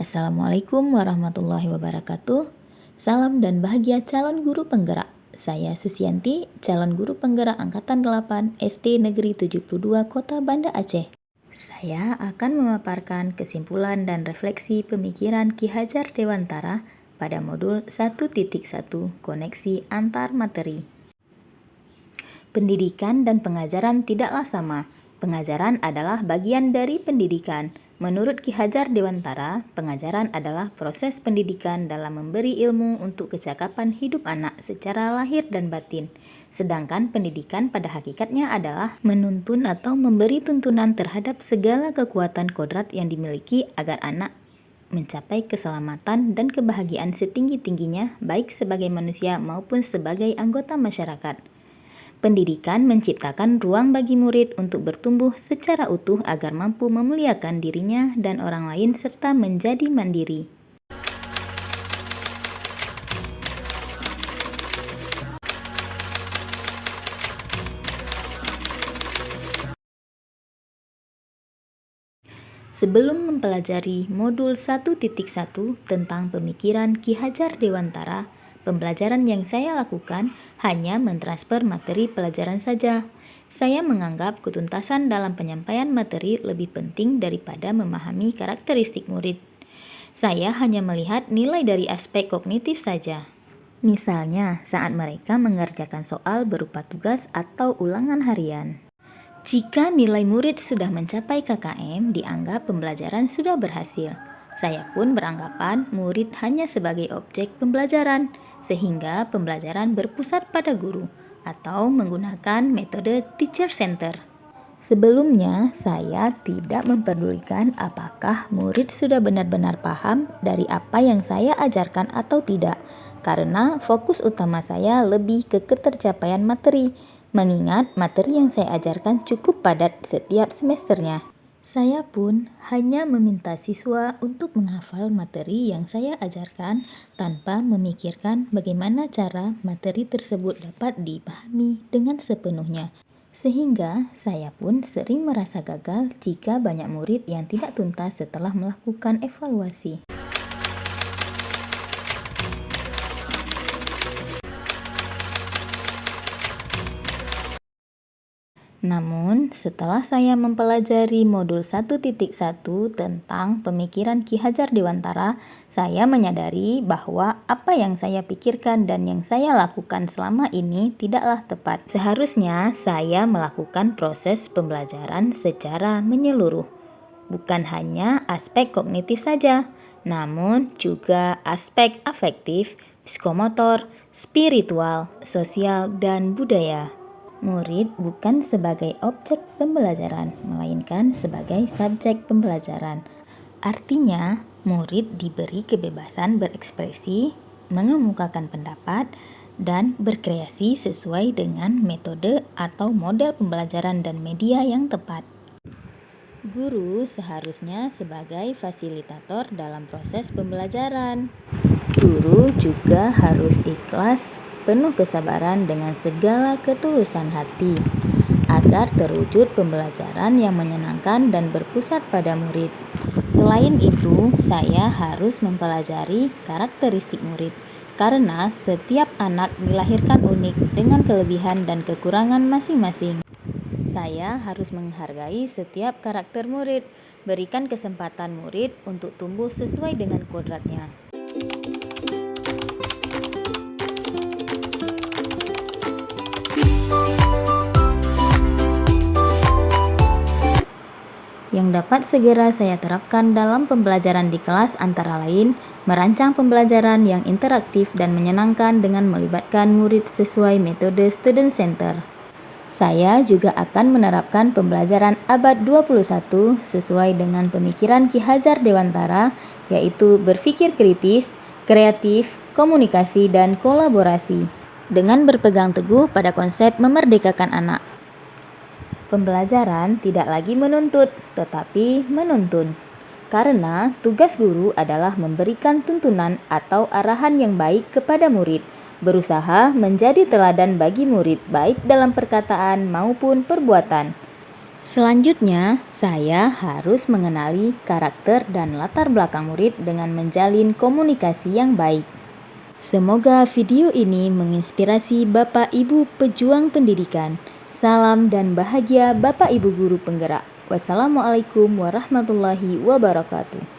Assalamualaikum warahmatullahi wabarakatuh. Salam dan bahagia calon guru penggerak. Saya Susianti, calon guru penggerak Angkatan 8 SD Negeri 72 Kota Banda Aceh. Saya akan memaparkan kesimpulan dan refleksi pemikiran Ki Hajar Dewantara pada modul 1.1 Koneksi Antar Materi. Pendidikan dan pengajaran tidaklah sama. Pengajaran adalah bagian dari pendidikan. Menurut Ki Hajar Dewantara, pengajaran adalah proses pendidikan dalam memberi ilmu untuk kecakapan hidup anak secara lahir dan batin. Sedangkan pendidikan pada hakikatnya adalah menuntun atau memberi tuntunan terhadap segala kekuatan kodrat yang dimiliki agar anak mencapai keselamatan dan kebahagiaan setinggi-tingginya baik sebagai manusia maupun sebagai anggota masyarakat. Pendidikan menciptakan ruang bagi murid untuk bertumbuh secara utuh agar mampu memuliakan dirinya dan orang lain serta menjadi mandiri. Sebelum mempelajari modul 1.1 tentang pemikiran Ki Hajar Dewantara, pembelajaran yang saya lakukan hanya mentransfer materi pelajaran saja. Saya menganggap ketuntasan dalam penyampaian materi lebih penting daripada memahami karakteristik murid. Saya hanya melihat nilai dari aspek kognitif saja. Misalnya, saat mereka mengerjakan soal berupa tugas atau ulangan harian. Jika nilai murid sudah mencapai KKM, dianggap pembelajaran sudah berhasil. Saya pun beranggapan murid hanya sebagai objek pembelajaran, sehingga pembelajaran berpusat pada guru atau menggunakan metode teacher center. Sebelumnya, saya tidak memperdulikan apakah murid sudah benar-benar paham dari apa yang saya ajarkan atau tidak, karena fokus utama saya lebih ke ketercapaian materi, mengingat materi yang saya ajarkan cukup padat setiap semesternya. Saya pun hanya meminta siswa untuk menghafal materi yang saya ajarkan tanpa memikirkan bagaimana cara materi tersebut dapat dipahami dengan sepenuhnya. Sehingga saya pun sering merasa gagal jika banyak murid yang tidak tuntas setelah melakukan evaluasi. Namun, setelah saya mempelajari modul 1.1 tentang pemikiran Ki Hajar Dewantara, saya menyadari bahwa apa yang saya pikirkan dan yang saya lakukan selama ini tidaklah tepat. Seharusnya saya melakukan proses pembelajaran secara menyeluruh, bukan hanya aspek kognitif saja, namun juga aspek afektif, psikomotor, spiritual, sosial, dan budaya. Murid bukan sebagai objek pembelajaran, melainkan sebagai subjek pembelajaran. Artinya, murid diberi kebebasan berekspresi, mengemukakan pendapat, dan berkreasi sesuai dengan metode atau model pembelajaran dan media yang tepat. Guru seharusnya sebagai fasilitator dalam proses pembelajaran. Guru juga harus ikhlas, penuh kesabaran dengan segala ketulusan hati, agar terwujud pembelajaran yang menyenangkan dan berpusat pada murid. Selain itu, saya harus mempelajari karakteristik murid, karena setiap anak dilahirkan unik dengan kelebihan dan kekurangan masing-masing. Saya harus menghargai setiap karakter murid, berikan kesempatan murid untuk tumbuh sesuai dengan kodratnya. Yang dapat segera saya terapkan dalam pembelajaran di kelas antara lain, merancang pembelajaran yang interaktif dan menyenangkan dengan melibatkan murid sesuai metode student center. Saya juga akan menerapkan pembelajaran abad 21 sesuai dengan pemikiran Ki Hajar Dewantara, yaitu berpikir kritis, kreatif, komunikasi, dan kolaborasi, dengan berpegang teguh pada konsep memerdekakan anak. Pembelajaran tidak lagi menuntut, tetapi menuntun. Karena tugas guru adalah memberikan tuntunan atau arahan yang baik kepada murid, berusaha menjadi teladan bagi murid baik dalam perkataan maupun perbuatan. Selanjutnya, saya harus mengenali karakter dan latar belakang murid dengan menjalin komunikasi yang baik. Semoga video ini menginspirasi Bapak Ibu pejuang pendidikan. Salam dan bahagia Bapak Ibu guru penggerak. Wassalamualaikum warahmatullahi wabarakatuh.